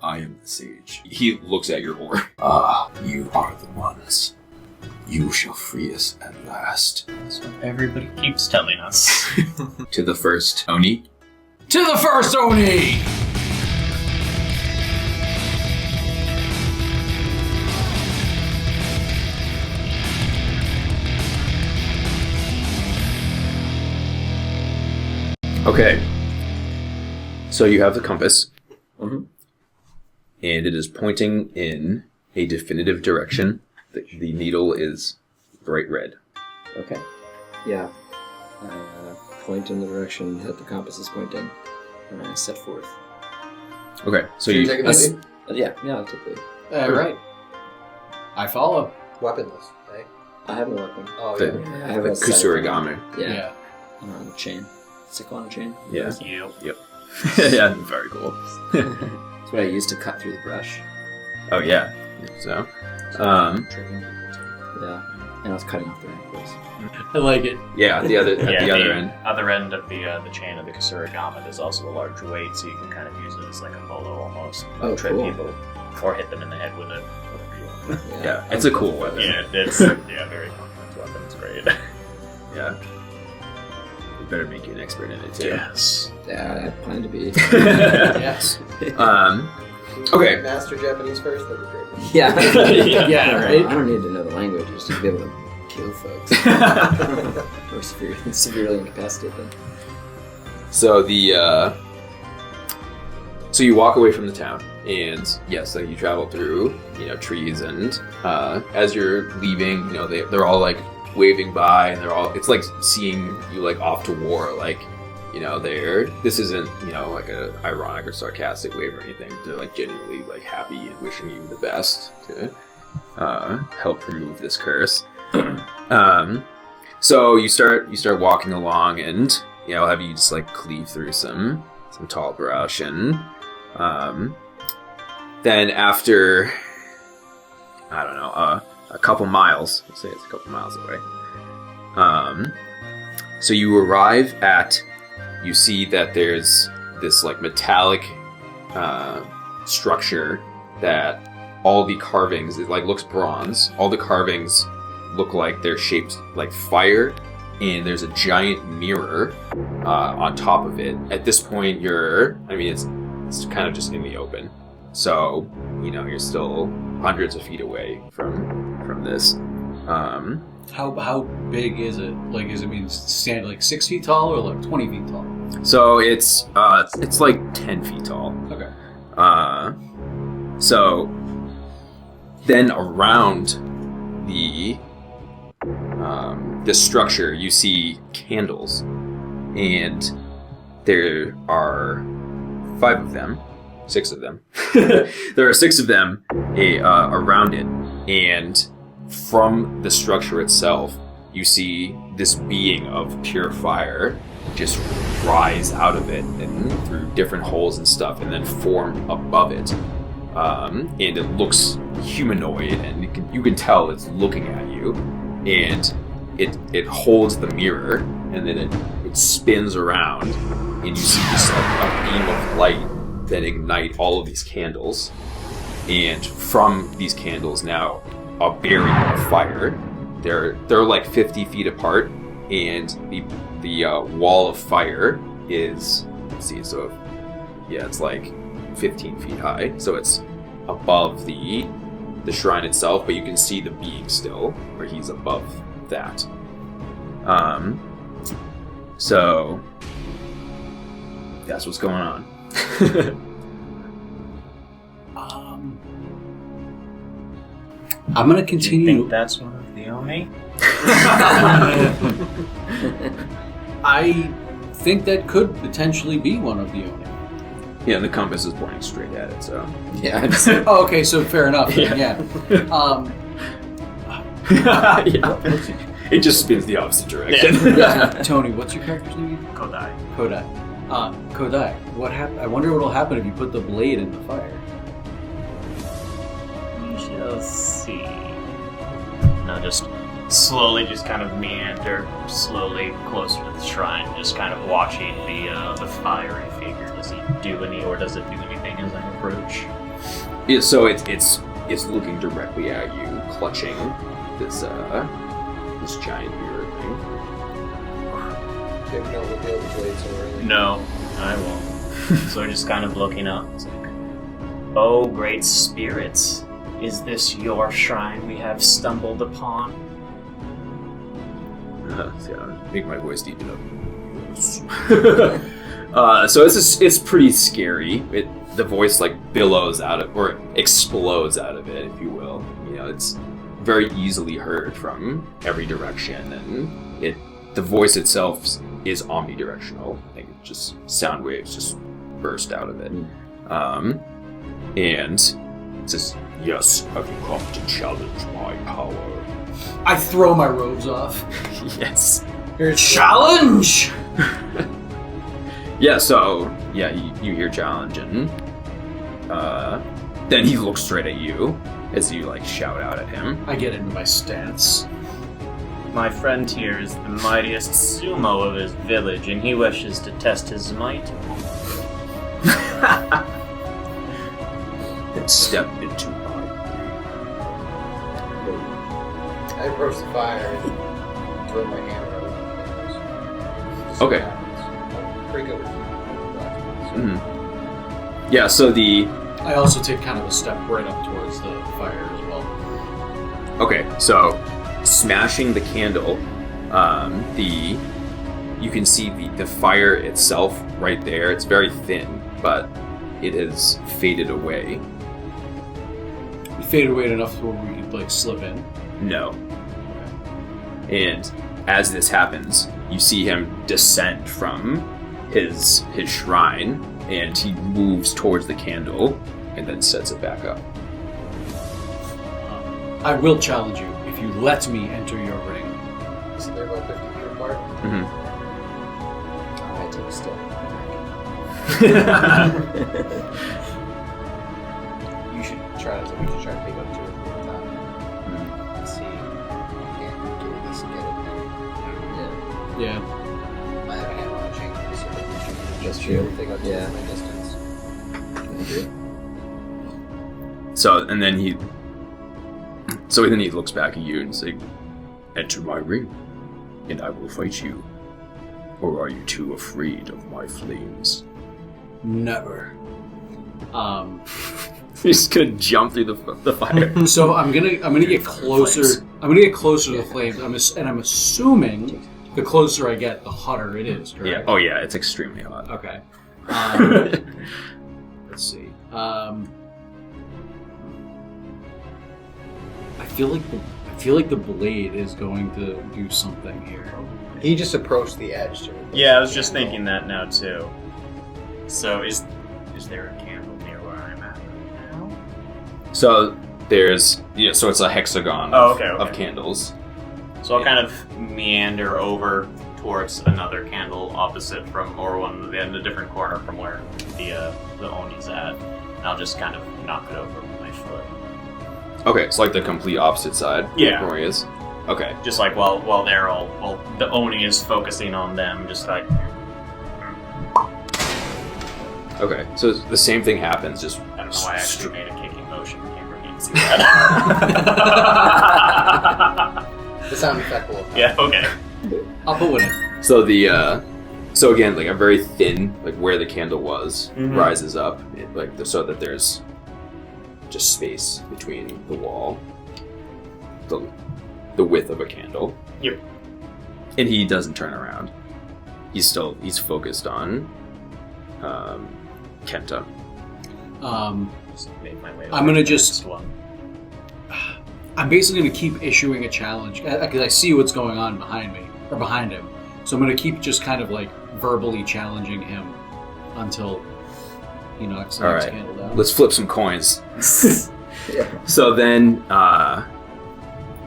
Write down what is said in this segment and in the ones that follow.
I am the sage. He looks at your oar. You are the ones. You shall free us at last. That's what everybody keeps telling us. To the first Oni. To the first Oni! Okay. So you have the compass. Mm-hmm. And it is pointing in a definitive direction. The needle is bright red. Okay. Yeah. I point in the direction that the compass is pointing, and I set forth. Okay, so you take a lead? Yeah, I'll take the lead. Alright. I follow. Weaponless, okay? I have no weapon. Oh, The- yeah. I have the a Kusurigame. Yeah. On a chain. Sickle on a chain. Yeah. Yep. Yeah, very cool. That's what I use to cut through the brush. Oh, yeah. So, Yeah. And I was cutting off their ankles. I like it. yeah, at the other end. Other end of the chain of the Kusurigama, there's also a large weight, so you can kind of use it as like a bolo almost. Oh, Trip cool. people, or hit them in the head with it, whatever you want. Yeah, it's a cool weapon. Yeah, it's very complex weapon. It's great. Yeah. We better make you an expert in it, too. Yes. Yeah, I plan to be. Yes. Okay. Master Japanese first, that'd be great. Yeah. Yeah, right? I don't need to know the language just to be able to kill folks. Or severely incapacitate them. So so you walk away from the town, and yes, so you travel through, trees, and as you're leaving, they're all like waving by, and it's like seeing you like off to war, like, this isn't, like a ironic or sarcastic wave or anything. They're like genuinely like happy and wishing you the best to help remove this curse. So you start walking along, and have you just like cleave through some tall brush, and then after I don't know a couple miles, let's say it's a couple miles away. So you arrive at. You see that there's this like metallic structure that all the carvings, it like looks bronze. All the carvings look like they're shaped like fire, and there's a giant mirror on top of it. At this point, it's kind of just in the open. So, you're still hundreds of feet away from this. How big is it? Like, is it stand like 6 feet tall or like 20 feet tall? So it's like 10 feet tall. Okay. So then around the structure, you see candles, and there are 6 of them. There are 6 of them around it, and from the structure itself, you see this being of pure fire just rise out of it and through different holes and stuff, and then form above it. And it looks humanoid, and you can tell it's looking at you, and it holds the mirror, and then it spins around, and you see just a beam of light that ignite all of these candles, and from these candles now a barrier of fire. They're like 50 feet apart, and the wall of fire is, let's see, so yeah, it's like 15 feet high, so it's above the shrine itself, but you can see the being still, where he's above that. So that's what's going on. I'm gonna Do you continue. think that's one of the Oni? I think that could potentially be one of the Oni. Yeah, and the compass is pointing straight at it, so. Yeah. Oh, okay, so fair enough. Then, yeah. Yeah. It just spins the opposite direction. Tony, what's your character's name? Kodai. Kodai. Kodai, what happened? I wonder what will happen if you put the blade in the fire. We shall see. No, just slowly, just kind of meander slowly closer to the shrine, just kind of watching the fiery figure. Does he do any, or does it do anything as I approach? Yeah, so it's looking directly at you, clutching this giant beer thing. Jake, don't reveal the blade so early. No, I won't. So just kind of looking up. It's like, oh, great spirits, is this your shrine we have stumbled upon? See, I'll make my voice deep enough. So it's pretty scary. The voice like billows out of, or explodes out of it, if you will. You know, it's very easily heard from every direction, and the voice itself is omnidirectional. Like just sound waves just burst out of it, and it says, "Yes, have you come to challenge my power?" I throw my robes off. Yes. Challenge! Yeah, so, you hear challenge, and then he looks straight at you as you, like, shout out at him. I get into my stance. My friend here is the mightiest sumo of his village, and he wishes to test his might. Then step into my... I approach the fire and throw my hammer over the flames. Okay. I'm pretty good with blacksmith. Mhm. Yeah, so I also take kind of a step right up towards the fire as well. Okay, so smashing the candle, you can see the fire itself right there. It's very thin, but it has faded away. It faded away enough to where we could like slip in. No. And as this happens, you see him descend from his shrine, and he moves towards the candle and then sets it back up. I will challenge you if you let me enter your ring. So they're about 50 feet apart. Mm-hmm. I take a step You should try to. We should try to pick up 2 or 4 at a time. Let's see. Can we at least get it? Yeah. I have a hammer on a chain, so we should That's be true. able to pick up 2 Yeah. from my distance. So then he looks back at you and says, "Enter my ring, and I will fight you. Or are you too afraid of my flames?" Never. He's gonna jump through the fire. So I'm gonna get closer. Flames. I'm gonna get closer to the flames. I'm assuming the closer I get, the hotter it is. Correct? Yeah. Oh yeah, it's extremely hot. Okay. Let's see. I feel like the blade is going to do something here. He just approached the edge to. Yeah, I was just thinking that now too. So is there a candle near where I'm at right now? So there's so it's a hexagon of candles. So I'll kind of meander over towards another candle opposite from, or one in a different corner from where the Oni's at. And I'll just kind of knock it over with my foot. Okay, it's like the complete opposite side. Yeah. Where he is. Okay. Just like while the Oni is focusing on them, just like. Okay. So the same thing happens. Just I don't know why I actually made a kicking motion. The camera can't see that. The sound effect will. Yeah. Okay. I'll put one in. so so again, like a very thin, like where the candle was, rises up, so that there's just space between the wall, the width of a candle. Yep. And he doesn't turn around. He's focused on Kenta. Just make my way I'm over gonna to the just- next one. I'm basically going to keep issuing a challenge because I see what's going on behind me or behind him. So I'm going to keep just kind of like verbally challenging him until he knocks the All next right. candle down. Let's flip some coins. Yeah. So then,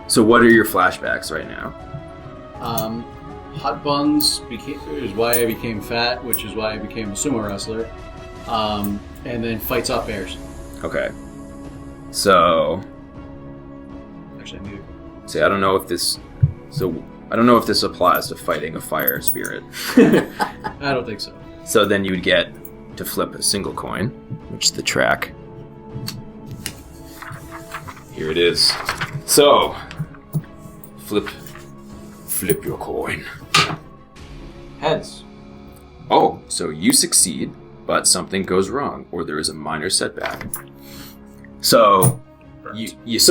so what are your flashbacks right now? Hot buns is why I became fat, which is why I became a sumo wrestler. And then fights off bears. Okay. So, Actually, I need see, I don't know if this applies to fighting a fire spirit. I don't think so. So then you would get to flip a single coin, which is the track. Here it is. So, flip your coin. Heads. Oh, so you succeed, but something goes wrong, or there is a minor setback. So, you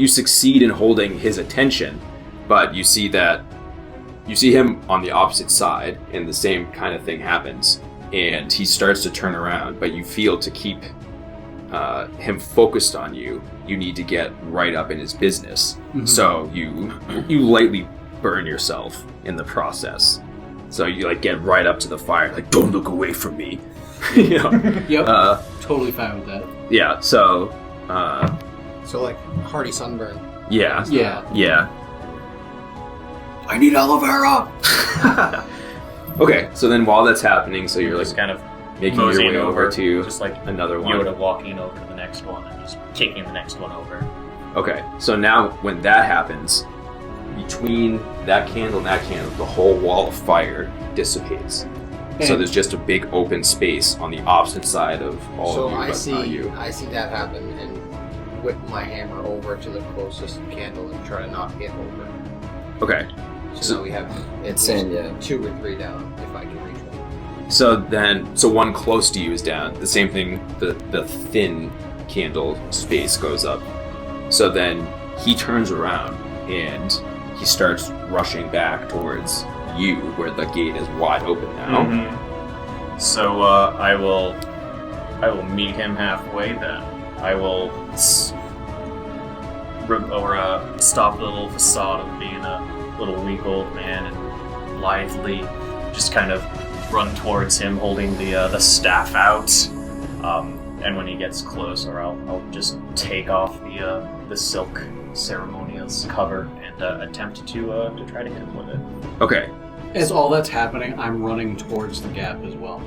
succeed in holding his attention, but you see him on the opposite side, and the same kind of thing happens, and he starts to turn around, but you feel to keep him focused on you, you need to get right up in his business. Mm-hmm. So you lightly burn yourself in the process. So you like get right up to the fire, like don't look away from me. You know? Yep. Totally fine with that. Yeah. So. So like hearty sunburn. Yeah. Yeah. I need aloe vera. Okay. So then while that's happening, so you're like just kind of making your way over to just like another one. Yoda walking over to the next one and just kicking the next one over. Okay, so now when that happens, between that candle and that candle, the whole wall of fire dissipates. So there's just a big open space on the opposite side of all of you, but not you. I see that happen and whip my hammer over to the closest candle and try to knock it over. Okay. So now we have It's in, yeah. 2 or 3 down if I can reach one. So one close to you is down. The same thing, the thin candle space goes up. So then he turns around and he starts rushing back towards you, where the gate is wide open now. Mm-hmm. So I will meet him halfway. Then I will stop the little facade of being a little weak old man and lithely just kind of run towards him, holding the staff out. And when he gets closer, I'll just take off the silk ceremonial's cover and attempt to try to hit him with it. Okay. As all that's happening, I'm running towards the gap as well.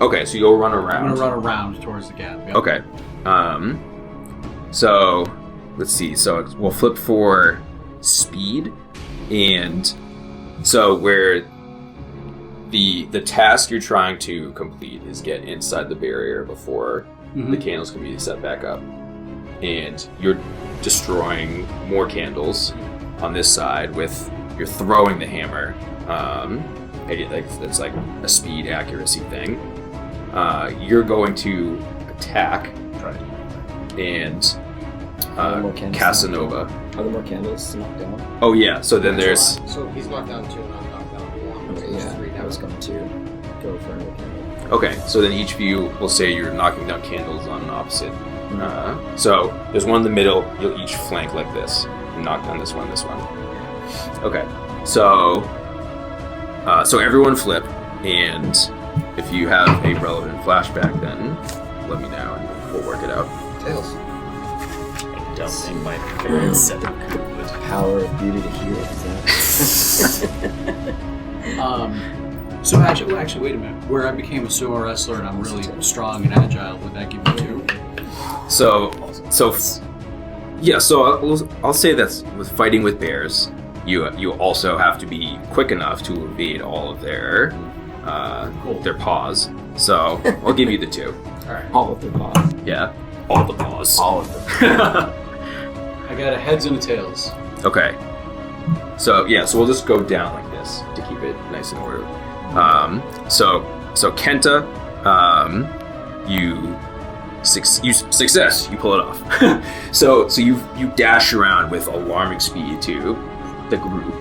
Okay, so you'll run around. I'm gonna run around towards the gap. Yep. Okay. So let's see. So we'll flip for speed, and so where the task you're trying to complete is get inside the barrier before the candles can be set back up, and you're destroying more candles on this side you're throwing the hammer. That's like a speed accuracy thing. You're going to attack, and Casanova. Are there more candles knocked down? Oh yeah. So then there's. So he's knocked down 2 and I'm knocked down 1. Okay, So yeah. 3 down. I was going to go for another candle. Okay, so then each of you will say you're knocking down candles on an opposite. So there's one in the middle. You'll each flank like this and knock down this one. Okay, so everyone flip, and if you have a relevant flashback, then let me know and we'll work it out. Tails. I don't think my favorite set of would. Power of beauty to heal. Is that? So actually, wait a minute. Where I became a sumo wrestler and I'm really strong and agile, would that give me 2? So I'll say that with fighting with bears, you also have to be quick enough to evade all of their paws. So I'll give you the 2. All right. All of their paws. Yeah, all the paws. All of them. I got a heads and a tails. Okay. So we'll just go down like this to keep it nice and orderly. So Kenta, you success. You pull it off. so you dash around with alarming speed to the group.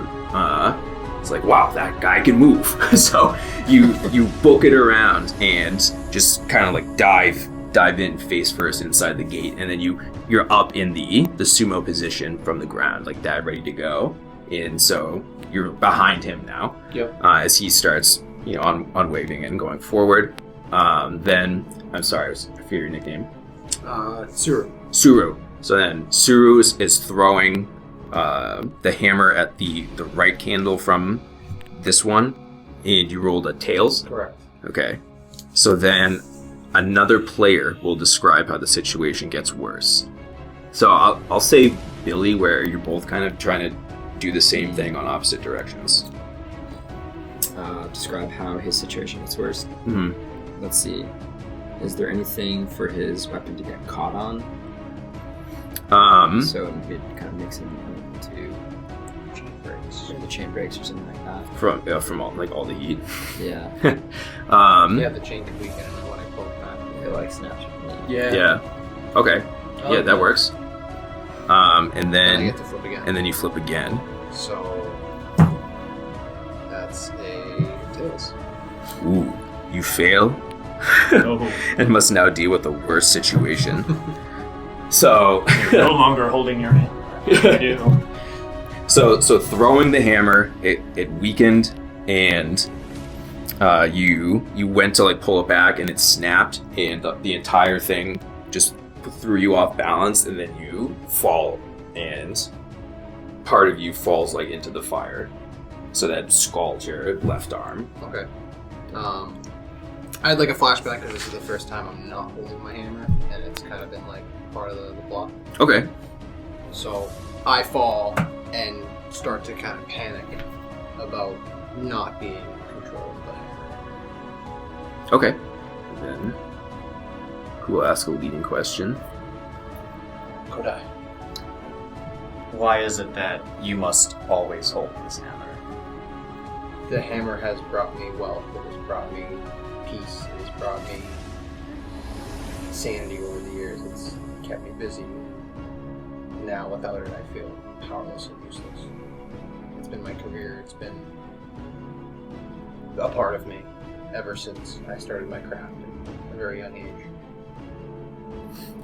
It's like, wow, that guy can move. So you book it around and just kind of like dive in face first inside the gate, and then you're up in the sumo position from the ground like that, ready to go. And so you're behind him now. Yep. As he starts, on waving and going forward. Then I'm sorry, I forget your nickname. Tsuru. Tsuru. So then Tsuru is throwing the hammer at the right candle from this one, and you rolled a tails. Correct. Okay. So then another player will describe how the situation gets worse. So I'll say Billy, where you're both kind of trying to do the same thing on opposite directions. Describe how his situation gets worse. Mm-hmm. Let's see. Is there anything for his weapon to get caught on? So it kind of makes him into chain breaks, or the chain breaks, or something like that. From all the heat. Yeah. Yeah, the chain can weaken when I pull it back. It like snaps. Yeah. Okay. Yeah, that works. And And I then get to flip again. you flip again. So that's a tails. Ooh, you fail Oh, and must now deal with the worst situation. So you're no longer holding your hand. You do. So throwing the hammer, it weakened, and you went to like pull it back, and it snapped, and the entire thing just threw you off balance, and then you fall, and part of you falls like into the fire, so that scalds your left arm. Okay. I had like a flashback because this is the first time I'm not holding my hammer, and it's kind of been like part of the plot. Okay. So I fall and start to kind of panic about not being in control of the hammer. Okay. Then who will ask a leading question? Kodai, why is it that you must always hold this hammer? The hammer has brought me wealth, it has brought me peace, it has brought me sanity over the years, it's kept me busy. Now without it I feel powerless and useless. It's been my career, it's been a part of me ever since I started my craft at a very young age.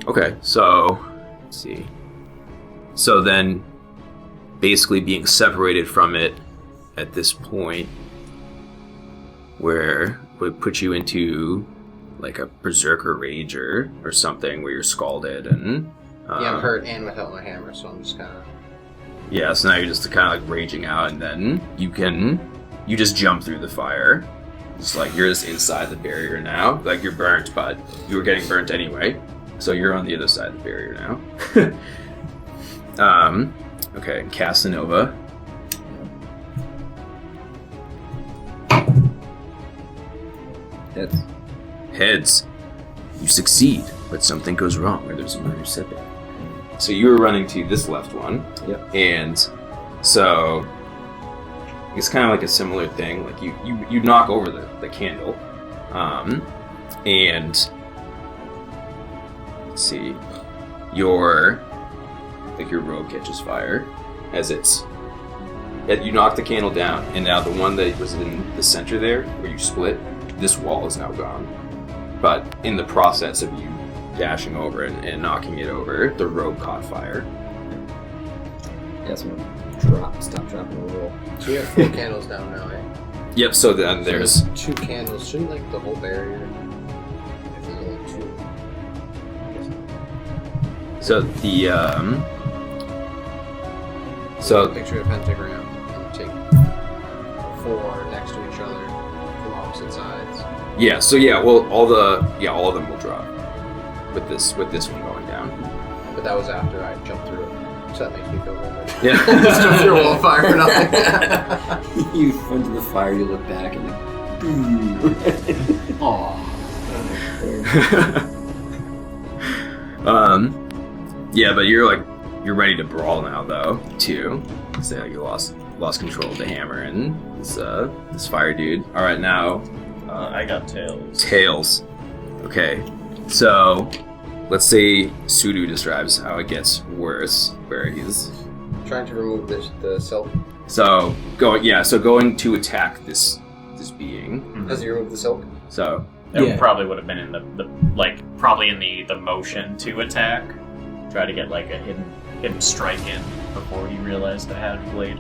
Okay, so let's see. So then, basically being separated from it at this point, where would put you into like a berserker rage or something, where you're scalded and Yeah, I'm hurt and without my hammer, so I'm just kind of... Yeah, so now you're just kind of like raging out, and then you just jump through the fire. It's like you're just inside the barrier now. Like you're burnt, but you were getting burnt anyway. So you're on the other side of the barrier now. Okay, Casanova. Heads. Heads. You succeed, but something goes wrong, or there's a minor setback. So you were running to this left one. Yep. And so it's kind of like a similar thing. Like you knock over the candle. And let's see. Your robe catches fire as you knock the candle down, and now the one that was in the center there, where you split, this wall is now gone. But in the process of you dashing over and knocking it over, the robe caught fire. Yeah, so I'm gonna stop, dropping the roll. So we have 4 candles down now, eh? Yep, so then there's... 2 candles. Shouldn't like the whole barrier... If there's only 2... So the, Picture a pentagram and take 4 next to each other from opposite sides. Yeah, so well, all of them will drop with this one going down. But that was after I jumped through it. So that makes me feel really good. Yeah. Just jumped through a wall of fire for nothing. You went to the fire, you look back, and like, boom. Yeah, but you're ready to brawl now though, too. So you lost control of the hammer and this fire dude. All right, now I got tails. Tails. Okay, so let's say Tsuru describes how it gets worse, where he's Trying to remove the silk. so going to attack this being. Does he remove the silk? So It probably would have been in the motion to attack. Try to get like a hidden strike in before he realized I had a blade.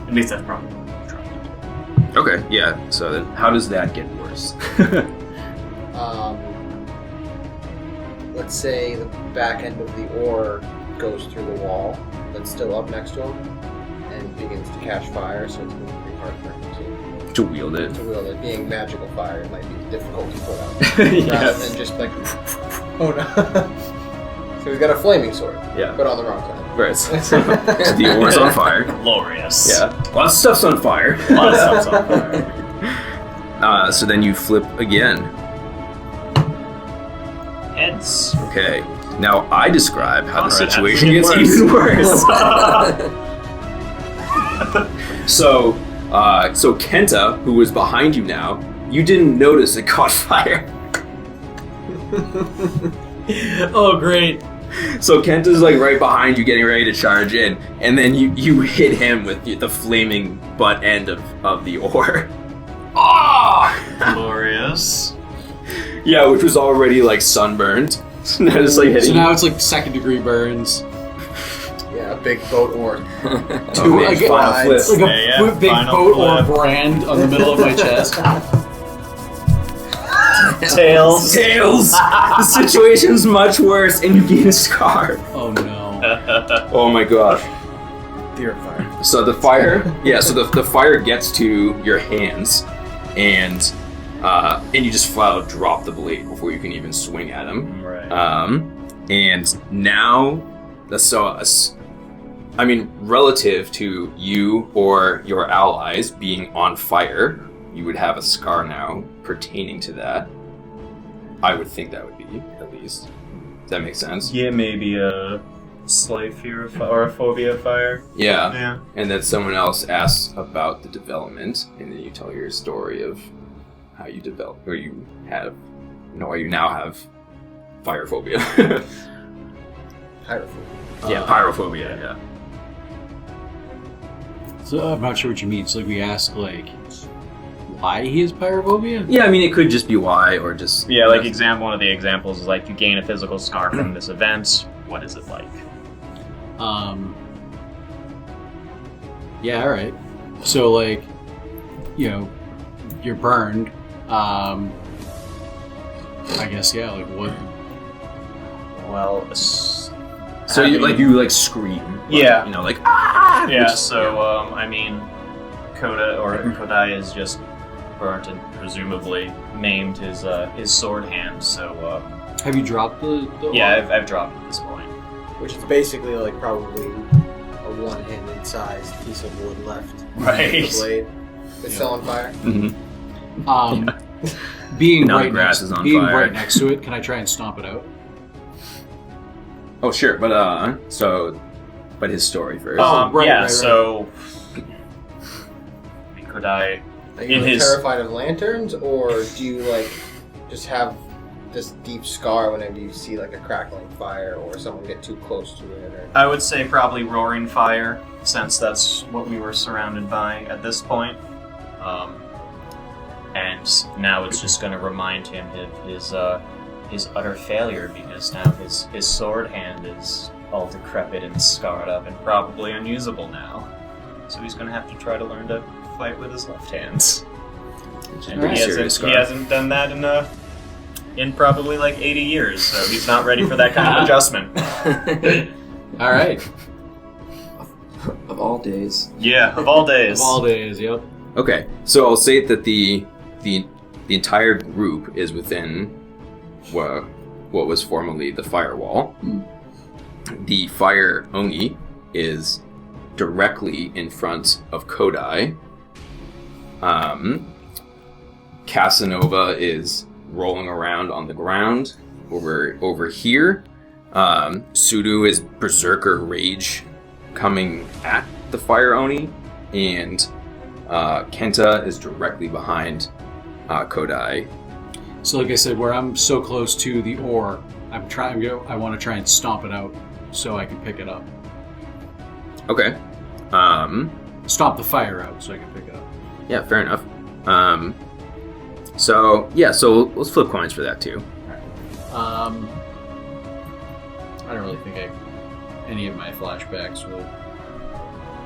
At least that's probably what I'm trying to do. okay, yeah. So then, how does that get worse? Let's say the back end of the oar goes through the wall, but still up next to him, and begins to catch fire, so it's going to be hard for him To wield it. to wield it. Being magical fire, it might be difficult to put out. Rather Yes. than just like, oh no. So he's got a flaming sword, Yeah. but on the wrong side. Right. So the oar's on fire. Glorious. Yeah. Lots of stuff's on fire. A lot of stuff's on fire. So then you flip again. Heads. Okay. Now I describe how the Conrad, situation that's gets even even worse. So Kenta, who was behind you now, you didn't notice it caught fire. Oh, great. So Kenta's like right behind you, getting ready to charge in, and then you hit him with the flaming butt end of the oar. Ah! Glorious. Yeah, which was already like sunburned. So now it's like hitting. So now it's like 2nd-degree burns. Yeah, a big boat oar. Oh, man, like, final flip. It's like a big final boat flip. or brand on the middle of my chest. Tails. Tails. The situation's much worse, and you gain a scar. Oh no. Oh my gosh. Fear of fire. So the fire, the fire gets to your hands, and you just flat out drop the blade before you can even swing at him. Right. And now, relative to you or your allies being on fire, you would have a scar now pertaining to that. I would think that would be, at least. Does that make sense? Yeah, maybe a slight fear of fire or a phobia of fire. Yeah. Yeah. And then someone else asks about the development, and then you tell your story of how you develop, or you now have fire phobia. Pyrophobia. Pyrophobia, yeah. So I'm not sure what you mean. So like we ask like why he has pyrophobia? Yeah, I mean, it could just be why, or just... Yeah, like one of the examples is like you gain a physical scar from this event. What is it like? Yeah, alright. So like, you're burned. I guess, yeah, like what? Well, So you scream. Yeah. Ah! Yeah, so, Kodai is just burnt and presumably maimed his sword hand, so, Have you dropped the yeah, I've dropped at this point. Which is basically like probably a one-handed sized piece of wood left. Right. The blade. It's still on fire. Mm-hmm. Being Now the right grass next, is on being fire. right next to it, can I try and stomp it out? Oh, sure, but his story first. right. So Kodai, Are you terrified of lanterns, or do you just have this deep scar whenever you see a crackling fire or someone get too close to it? Or... I would say probably roaring fire, since that's what we were surrounded by at this point. And now it's just going to remind him of his utter failure, because now his sword hand is all decrepit and scarred up and probably unusable now. So he's going to have to try to learn to fight with his left hands. And Pretty he serious hasn't done that in probably 80 years, so he's not ready for that kind of adjustment. All right. Of all days. Yeah, of all days. Of all days, yep. Okay, so I'll say that the entire group is within what was formerly the firewall. The Fire Oni is directly in front of Kodai. Casanova is rolling around on the ground over here. Tsuru is berserker rage coming at the Fire Oni, and Kenta is directly behind Kodai. So like I said, where I'm so close to the ore, I want to try and stomp it out so I can pick it up. Okay. Stomp the fire out so I can pick it up. Yeah, fair enough. So let's flip coins for that too. I don't really think any of my flashbacks will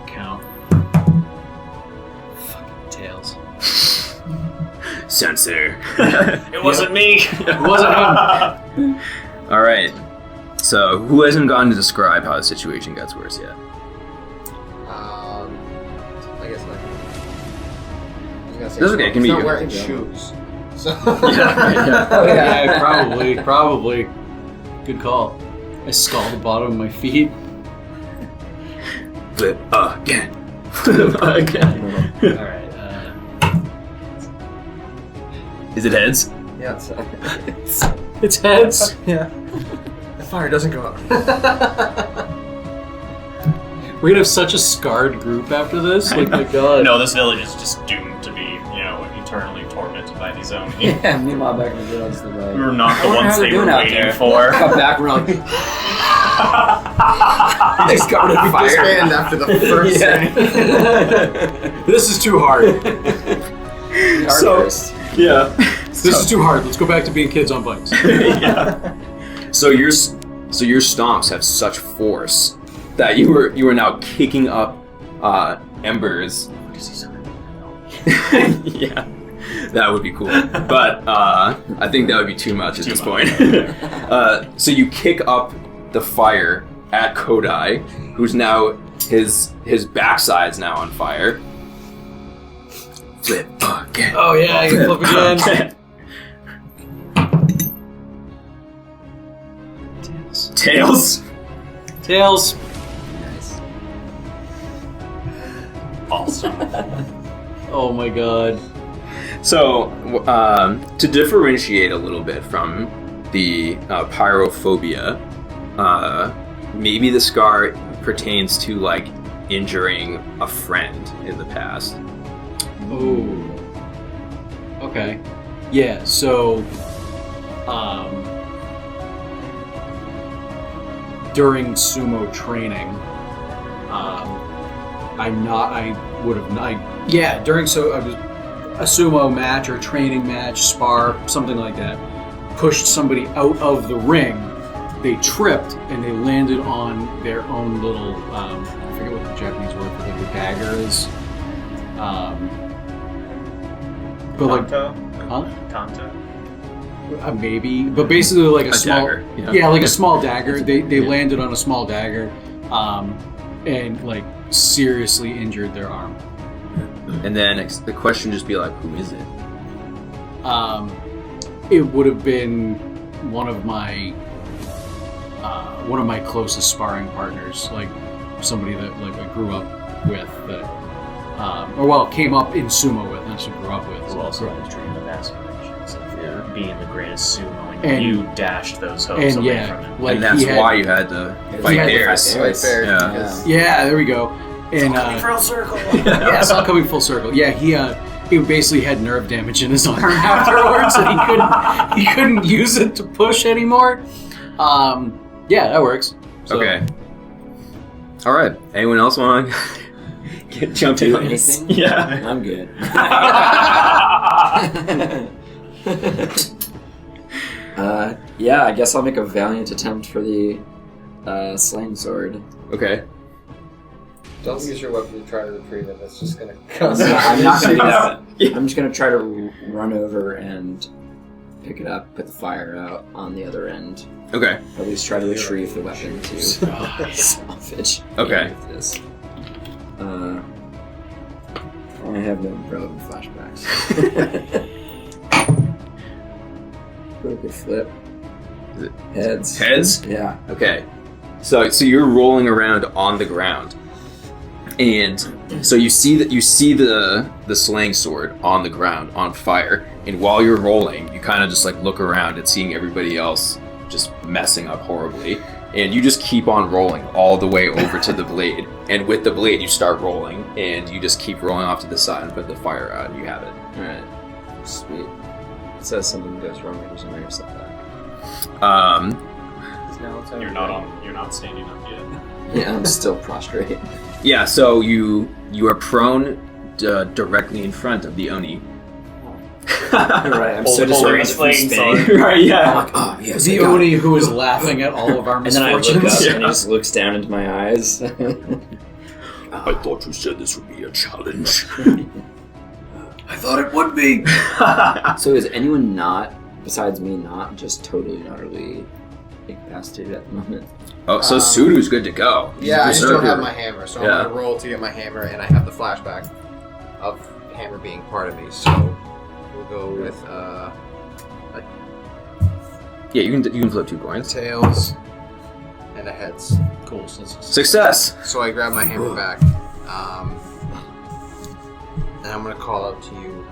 count. Fucking tails. Censor. It wasn't me. It wasn't him. All right. So who hasn't gotten to describe how the situation gets worse yet? I guess not. I was gonna say, That's okay, it can he's be not you. wearing shoes. So Yeah, probably. Good call. I scald the bottom of my feet. Flip again. All right. Is it heads? yeah. It's heads. Yeah. The fire doesn't go out. We're gonna have such a scarred group after this. Like, my God. No, this village is just doomed to be, eternally tormented by these Oni. Yeah, meanwhile back in the village, the We were not the I wonder ones how they they're were doing out waiting there. for. Come back, we're like, they covered in fire. Disband after the first thing. This is too hard. So- Yeah. This is too hard. Let's go back to being kids on bikes. Yeah. So your stomps have such force that you are now kicking up embers. Yeah, that would be cool. But I think that would be too much at this point. So you kick up the fire at Kodai, who's now his backside's now on fire. Flip again. Oh yeah, I can flip again. Tails. Tails. Nice. Awesome. Oh my God. So, to differentiate a little bit from the pyrophobia, maybe the scar pertains to like injuring a friend in the past. Oh. Okay. Yeah. So, during sumo training, during I was a sumo match or training match, spar, something like that. Pushed somebody out of the ring. They tripped and they landed on their own little. I forget what the Japanese word for like the dagger is. But like, huh? Kenta. Maybe, but basically like a small dagger. Yeah, like a small dagger. They landed on a small dagger, and like seriously injured their arm. And then the question just be like, who is it? It would have been one of my closest sparring partners, like somebody that like I grew up with, that came up in sumo with, not just grew up with. Who also had a dream of aspirations of being the greatest sumo, and And- you dashed those hopes And away yeah, from him. like And that's he had, why you had to fight had to bears. Fight bears. Yeah. because- Yeah, there we go. And full circle. yeah, it's all coming full circle. Yeah, he basically had nerve damage in his arm afterwards, and he couldn't use it to push anymore. Yeah, that works. So, Okay. All right. Anyone else want to jump in on this? Anything? Yeah. I'm good. Yeah, I guess I'll make a valiant attempt for the slaying sword. Okay. Don't use your weapon to try to retrieve it. That's just gonna cause. I'm not gonna do that. Yeah. I'm just gonna try to run over and pick it up, put the fire out on the other end. Okay. At least try to retrieve the weapon to salvage. Okay. With this. I have no relevant flashbacks. Really good flip. Is it Heads. Heads? Yeah. Okay. So you're rolling around on the ground. And so you see the slaying sword on the ground on fire, and while you're rolling, you kind of just like look around and seeing everybody else just messing up horribly, and you just keep on rolling all the way over to the blade, and with the blade you start rolling, and you just keep rolling off to the side and put the fire out, and you have it. Alright. Sweet. It says something goes wrong, I just never said that. You're not standing up yet. Yeah, I'm still prostrate. Yeah, so you are prone directly in front of the Oni. Right, I'm so Holding disoriented his from flaying spinning. sword. Right, I'm yeah. like, oh, yes, The I got Oni it. who is laughing at all of our And then I look misfortunes. up and he just looks down into my eyes. I thought you said this would be a challenge. I thought it would be. So is anyone not, besides me, not just totally and utterly incapacitated at the moment? Oh, so Tsuru's good to go. He's Yeah, I just don't berserker. have my hammer, so Yeah. I'm gonna roll to get my hammer, and I have the flashback of hammer being part of me. So we'll go with Yeah, you can flip 2 coins. tails and a heads. Cool. So that's Success. So I grab my hammer back, and I'm gonna call out to you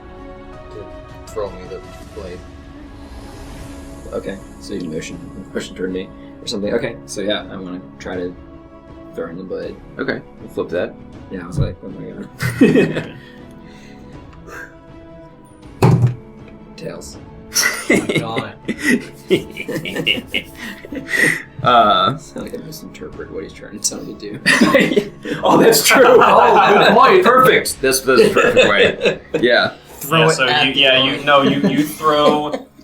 to throw me the blade. Okay, so you motion toward me or something. Okay, so yeah, I want to try to throw in the blade. Okay, we'll flip that. Yeah, I was like, oh my god. Tails. God. Sound like I misinterpreted what he's trying to tell me to do. Oh, that's true. Oh, good point. Perfect. That's the perfect way. Yeah.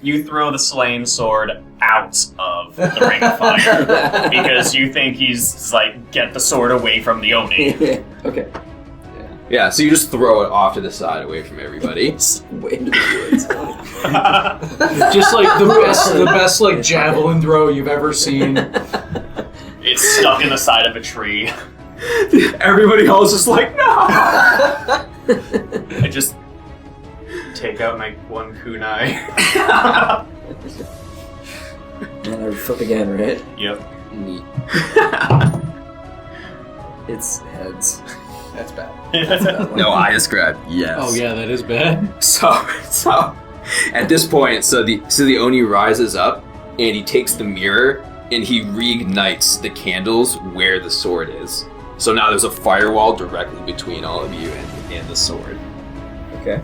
You throw the slain sword out of the ring of fire because you think he's like, get the sword away from the Oni. Okay. Yeah, so you just throw it off to the side away from everybody. Way into the woods. Just like the best like javelin throw you've ever seen. It's stuck in the side of a tree. Everybody else is like, no! I just take out my one kunai. And I flip again, right? Yep. Neat. It's heads. That's bad. No, I described yes. Oh yeah, that is bad. So at this point, so the Oni rises up and he takes the mirror and he reignites the candles where the sword is. So now there's a firewall directly between all of you and the sword. Okay.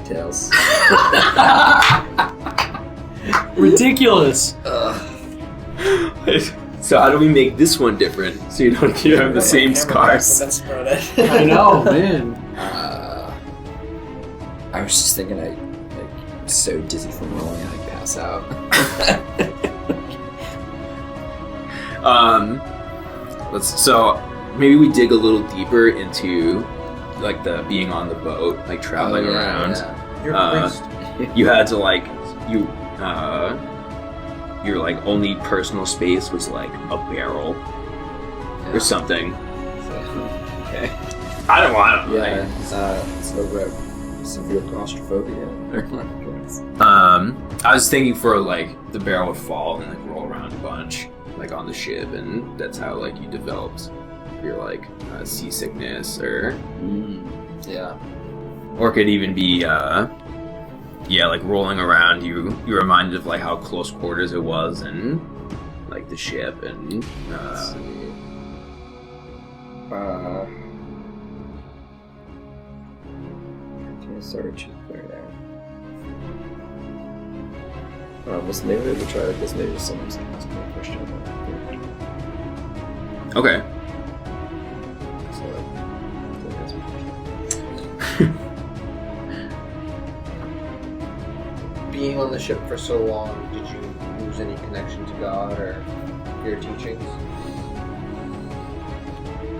Tails. Ridiculous. So how do we make this one different so you don't have the same scars? That's about it. I know, man. I was just thinking I'm so dizzy from rolling I pass out. So maybe we dig a little deeper into like the being on the boat, like traveling around. Yeah. You're a priest. You had to like your like only personal space was like a barrel or something. Okay. I don't know. Yeah, so severe claustrophobia. I was thinking for like the barrel would fall and like roll around a bunch, like on the ship, and that's how like you developed your like seasickness, or Yeah. or it could even be like rolling around. You're reminded of like how close quarters it was, and like the ship, and search there. Maybe we'll try like this. Maybe someone's gonna ask me a question about it. okay. So, Being on the ship for so long, did you lose any connection to God or your teachings?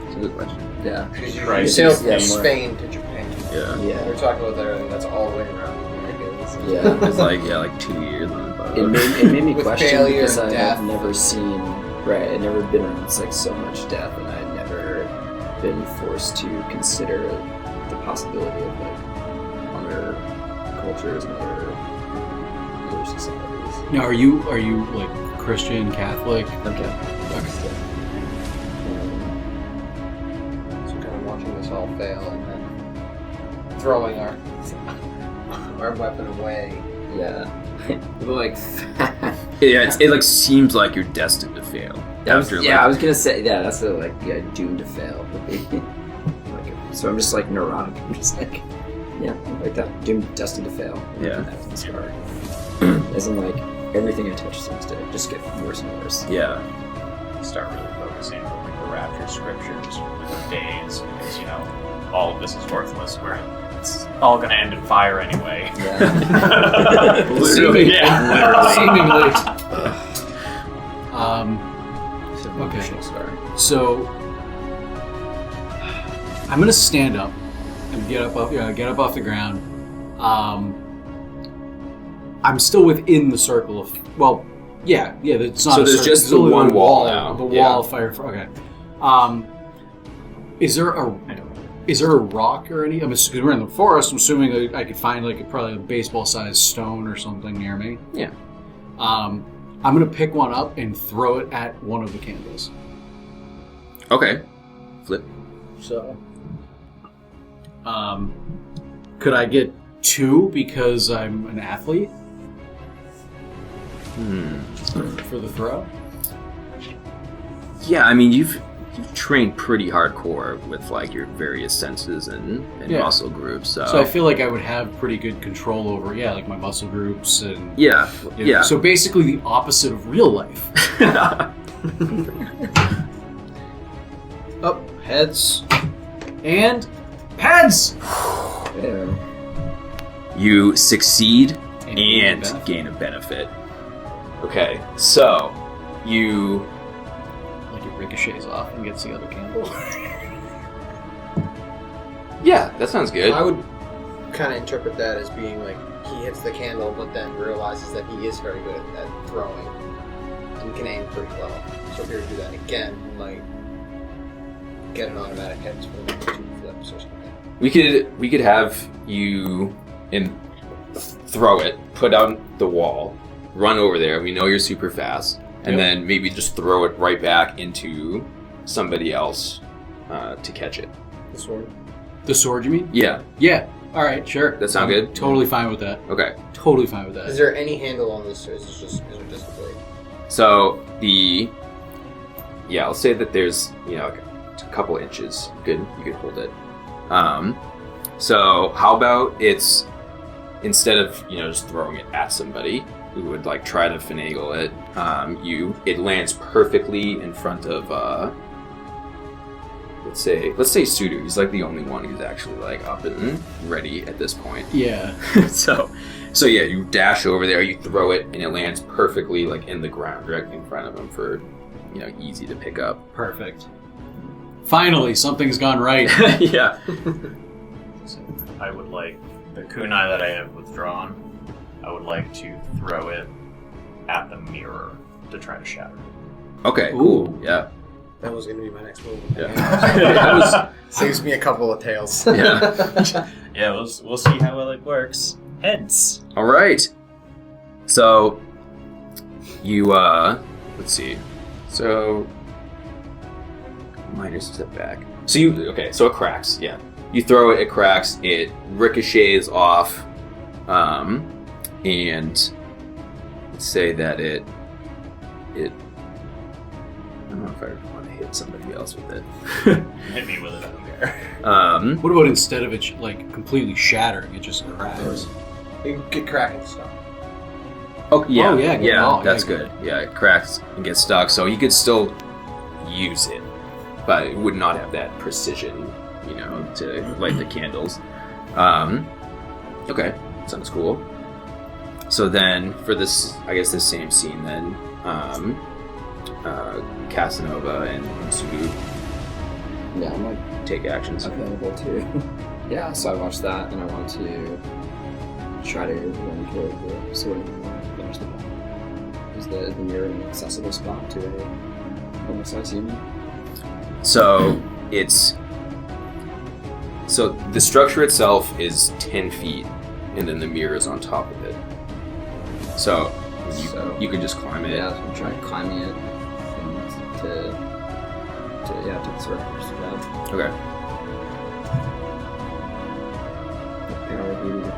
It's a good question. yeah. Because you Right. sailed Yeah, from more. Spain to Japan. Yeah. We Yeah. were talking about that earlier. That's all the way around the Americas. Yeah. It was like 2 years on the boat. It made me With question failure because and I death. have never seen, I'd never been around like so much death, and I had never been forced to consider the possibility of like other cultures and other societies. Now, are you like Christian, Catholic? Okay. So kind of watching this all fail and then throwing our weapon away. Yeah. Like. Yeah, it like seems like you're destined to fail. I was After, gonna say, that's doomed to fail. So I'm just like neurotic. I'm just like, like that, destined to fail. Yeah. That's the scar. As in, like, everything I touch seems to just get worse and worse. Yeah. Start really focusing on like the rapture scriptures with the days, because all of this is worthless. It's all gonna end in fire anyway. Yeah. Literally. Seemingly. Okay. Okay. So I'm gonna stand up and get up off the ground. I'm still within the circle of it's not. So a there's circle, just it's the only one wall now. The Yeah. wall of fire. Okay. Is there a rock or any? Because we're in the forest. I'm assuming I could find probably a baseball-sized stone or something near me. Yeah. I'm gonna pick one up and throw it at one of the candles. Okay. Flip. So, could I get 2 because I'm an athlete for the throw. Yeah, I mean, you've trained pretty hardcore with like your various senses and muscle groups. So I feel like I would have pretty good control over, like my muscle groups and yeah. So basically the opposite of real life. Up, heads, and heads. Yeah. You succeed and benefit. gain a benefit. Okay, so you. Like it ricochets off and gets the other candle. Yeah, that sounds good. I would kind of interpret that as being like he hits the candle, but then realizes that he is very good at throwing and can aim pretty well. So if he were to do that again, he might get an automatic hit for the 2 flips or something. We could have you throw it, put on the wall, run over there. We know you're super fast, and then maybe just throw it right back into somebody else to catch it. The sword. The sword, you mean? Yeah. Yeah. All right, sure. That sound good? Totally fine with that. Okay. Totally fine with that. Is there any handle on this, or is it just a blade? So I'll say that there's like a couple inches. You could hold it. So how about it's instead of just throwing it at somebody, we would like try to finagle it. It lands perfectly in front of let's say Tsuru. He's like the only one who's actually like up and ready at this point. Yeah. So yeah, you dash over there, you throw it, and it lands perfectly like in the ground, directly in front of him for easy to pick up. Perfect. Finally, something's gone right. Yeah. I would like the kunai that I have withdrawn. I would like to throw it at the mirror to try to shatter it. Okay. Cool. Yeah. That was going to be my next move. Yeah. That was saves me a couple of tails. Yeah. Yeah, we'll see how well it works. Heads. All right. So you let's see. So minor step back. So so it cracks. Yeah. You throw it, it cracks, it ricochets off, and let's say that it I don't know if I want to hit somebody else with it. Hit me with it, I don't care. What about instead of it like completely shattering, it just cracks? You get cracking stuff. Oh yeah, Oh, yeah, good call. that's Yeah, good. Yeah, it cracks and gets stuck, so you could still use it, but it would not have that precision, to light the candles. Okay, sounds cool. So then, for this, I guess the same scene then, Casanova and Tsuru Yeah, I'm like take actions. available too. Yeah, so I watched that and I want to try to run toward the sword and finish the ball. Is the mirror an accessible spot to a normal-sized human? So the structure itself is 10 feet, and then the mirror is on top of it. So you could just climb it. Yeah, so I'm trying climbing it and to take the sword first to grab. Okay. The power of beauty.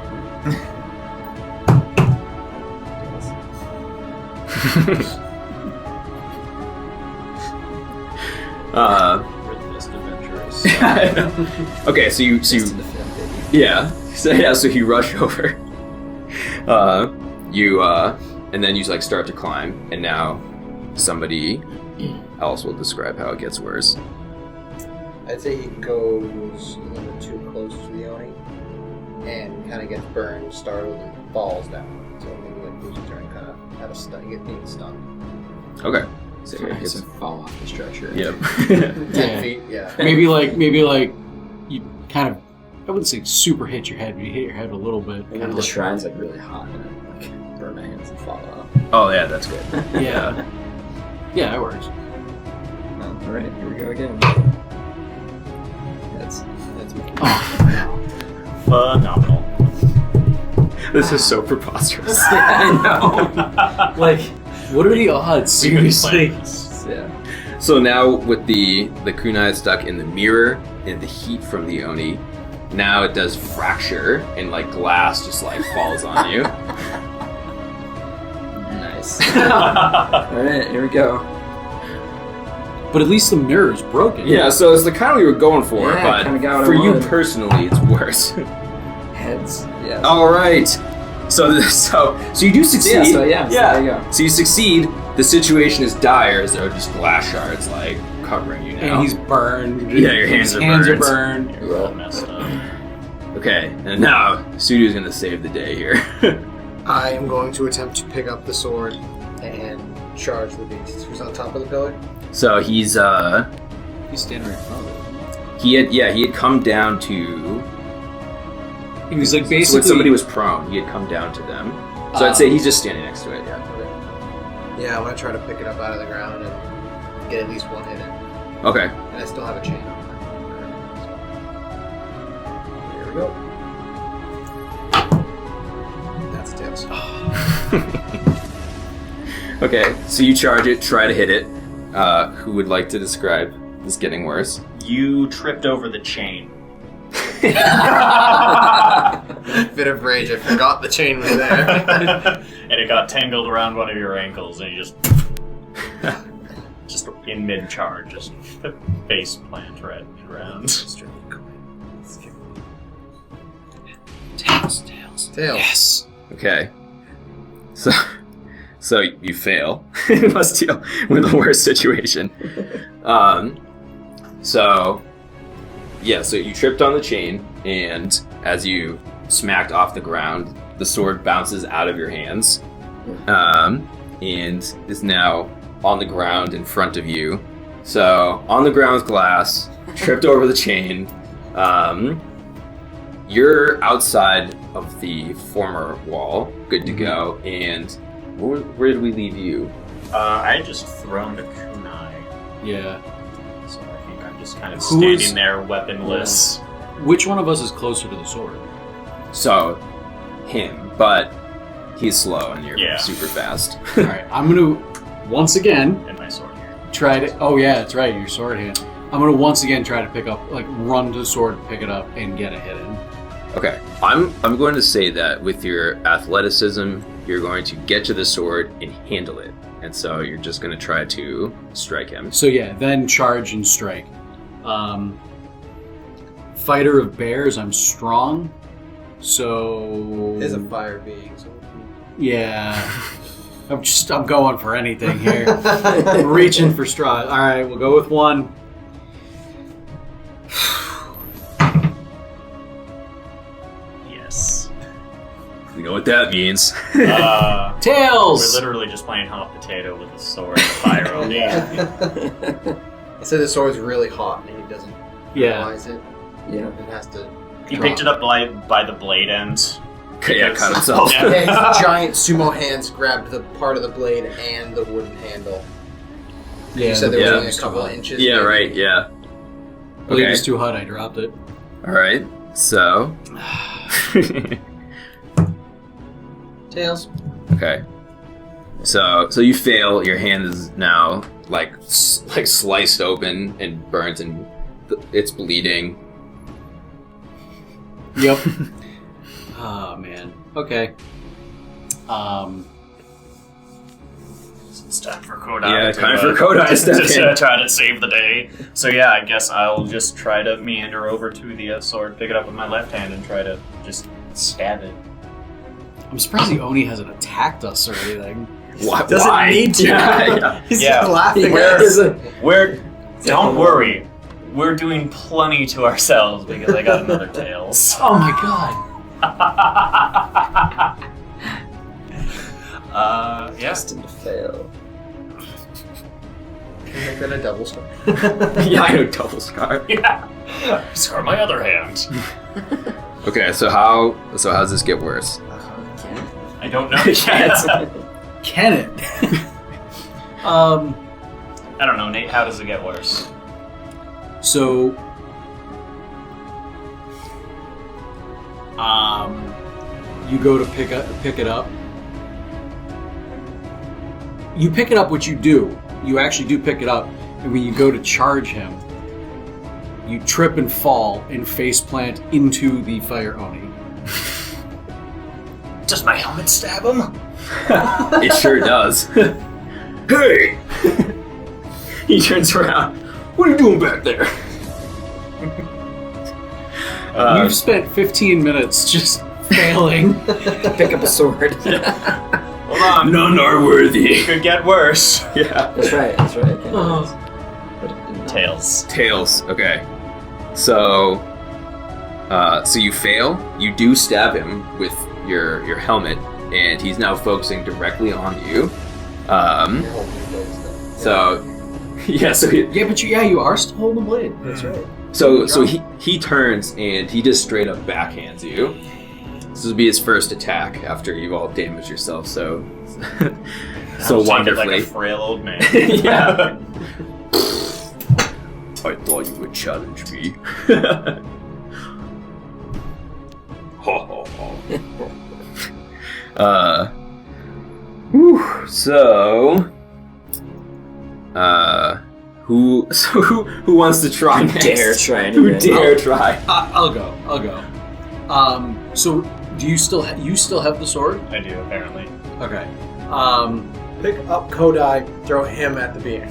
We're the best adventurers. Okay, so you so you rush over. And then you like start to climb, and now somebody else will describe how it gets worse. I'd say he goes a little too close to the Oni and kind of gets burned, startled, and falls down. So maybe like lose a turn, kind of have a stun, get being stunned. Okay. So I guess I fall off the structure. Yep. 10 feet, yeah. Maybe like you kind of, I wouldn't say super hit your head, but you hit your head a little bit. And Kind then of the like, shrine's like really hot and I like burn my hands and fall off. Oh yeah, that's good. yeah, yeah, that works. Well, alright, here we go again. That's me. Oh, Phenomenal. This is so preposterous. I know. Like, what are the odds? Seriously. Yeah. So now with the kunai stuck in the mirror and the heat from the Oni, now it does fracture, and like glass just like falls on you. Nice. Alright, here we go. But at least the mirror is broken. Yeah, so it's the kind of we were going for, Yeah, kinda got but what for I you wanted. personally, it's worse. Heads. Yeah. All right. So you do succeed. So there you go. So you succeed. The situation is dire as there are just glass shards like covering you now. And he's burned. Yeah, your hands are burned. You're all messed up. Okay, and now Studio's gonna save the day here. I am going to attempt to pick up the sword and charge the beast. Who's on top of the pillar? So he's He's standing right in front of it. he had come down to He was like so basically. when somebody was prone, he had come down to them. So I'd say he's just standing next to it. Yeah. Yeah, I'm going to try to pick it up out of the ground and get at least one hit in. Okay. And I still have a chain on my. Here we go. That's tails. Okay. So you charge it, try to hit it. Who would like to describe this getting worse? You tripped over the chain. Bit of rage, I forgot the chain was there. And it got tangled around one of your ankles, and you just in mid-charge, just face plant right around. Tails. Tails. Yes. Okay. So you fail. You must deal with the worst situation. So you tripped on the chain, and as you smacked off the ground, the sword bounces out of your hands, and is now on the ground in front of you. So on the ground with glass, tripped over the chain. You're outside of the former wall, good to go, and where did we leave you? I had just thrown the kunai, Yeah. so I think I'm just kind of Who standing is- there weaponless. Which one of us is closer to the sword? So, him, but he's slow and you're Yeah. super fast. All right. I'm gonna once again And my sword here. try to. Oh yeah, that's right. Your sword hand. I'm gonna once again try to pick up, like, run to the sword, pick it up, and get a hit in. Okay, I'm going to say that with your athleticism, you're going to get to the sword and handle it, and so you're just going to try to strike him. So yeah, then charge and strike. Fighter of bears. I'm strong. So Is a fire being, so yeah. I'm going for anything here. I'm reaching for straws. All right, we'll go with one. Yes. You know what that means. We're Tails. literally just playing hot potato with a sword and a fire Oni. I said the sword's really hot and he doesn't Yeah. realize it. Yeah. It has to. He picked it up by the blade end. Yeah, cut himself. Yeah. Yeah, his giant sumo hands grabbed the part of the blade and the wooden handle. Yeah. You said there was Yeah. only a couple of inches. Yeah, maybe. right, yeah. Blade Okay. is too hot. I dropped it. Alright, so... Tails. Okay. So you fail, your hand is now, like sliced open and burnt and it's bleeding. Yep. Oh man. Okay. It's time for Kodai. Yeah, to, time for Kodai to step just, in. try to save the day. So yeah, I guess I'll just try to meander over to the sword, pick it up with my left hand, and try to just stab it. I'm surprised the Oni hasn't attacked us or anything. Why? Doesn't Why? need to. Yeah. He's Yeah. just laughing Where at is us. Don't worry. We're doing plenty to ourselves because I got another tails. Oh my god. Yeah. Destined to fail. Can you make that a double star? Yeah, I know double scar. Yeah. Scar my other hand. Okay, so how's this get worse? I don't know yet. Can it? I don't know, Nate. How does it get worse? So, you go to pick it up. You pick it up. What you do? You actually do pick it up, and when you go to charge him, you trip and fall and face plant into the Fire Oni. Does my helmet stab him? It sure does. Hey! He turns around. What are you doing back there? You've spent 15 minutes just failing. Pick up a sword. Hold on. None are worthy. Could get worse. Yeah. That's right. But it did not. Tails. Tails. Okay. So you fail. You do stab him with your helmet, and he's now focusing directly on you. So You are still holding the blade. That's right. So he turns and he just straight up backhands you. This will be his first attack after you've all damaged yourself so wonderfully. Like a frail old man. Yeah. I thought you would challenge me. Ha ha ha. Who wants to try next? Dare try Who anything. dare try? I'll go. So do you still have the sword? I do, apparently. Okay. Pick up Kodai, throw him at the being.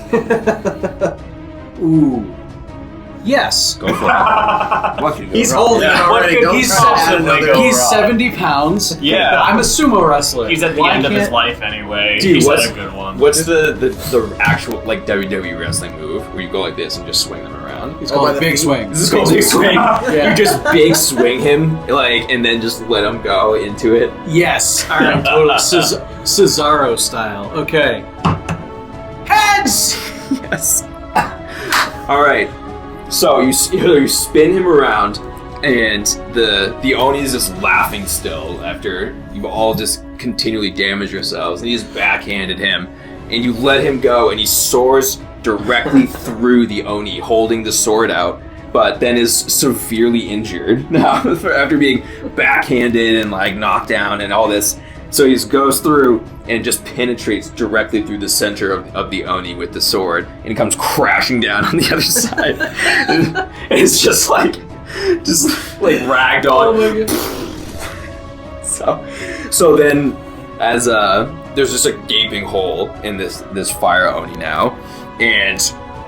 Ooh. Yes. Go for it. What could go He's wrong? holding it already. Don't He's try to add another. He's 70 pounds. Yeah. I'm a sumo wrestler. He's at the Why end of his can't- life anyway. Dude, He's what's- had a good one. What's the actual like WWE wrestling move where you go like this and just swing them around? It's called by a the big feet. swing. This is called big swing. Yeah. You just big swing him like, and then just let him go into it. Yes. All right. Totally. Cesaro style. Okay. Heads. Yes. All right. So you spin him around, and the Oni is just laughing still after you've all just continually damaged yourselves, and he's backhanded him, and you let him go, and he soars directly through the Oni, holding the sword out, but then is severely injured now after being backhanded and like knocked down and all this. So he just goes through and just penetrates directly through the center of the Oni with the sword, and it comes crashing down on the other side. And it's just like ragdoll. Oh my god. So then, as there's just a gaping hole in this Fire Oni now, and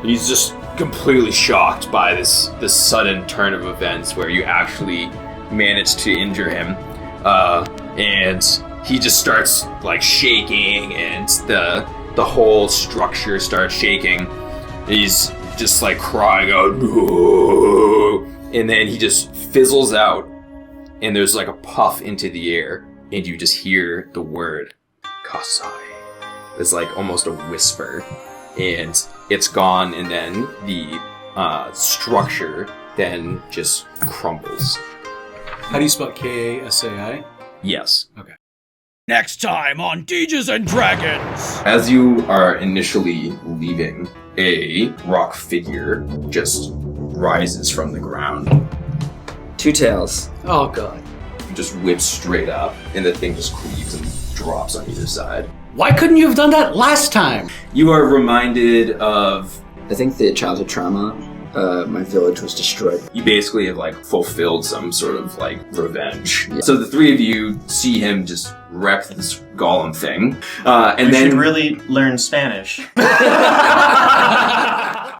he's just completely shocked by this sudden turn of events where you actually managed to injure him, and he just starts like shaking, and the whole structure starts shaking. He's just like crying out, "No!" And then he just fizzles out, and there's like a puff into the air, and you just hear the word Kasai. It's like almost a whisper, and it's gone, and then the structure then just crumbles. How do you spell Kasai? Yes. Okay. Next time on Deges and Dragons! As you are initially leaving, a rock figure just rises from the ground. Two tails. Oh god. It just whips straight up, and the thing just cleaves and drops on either side. Why couldn't you have done that last time? You are reminded of, I think the childhood trauma. My village was destroyed. you basically have like fulfilled some sort of like revenge. Yeah. So the three of you see him just wreck this golem thing, and You then should really learn Spanish.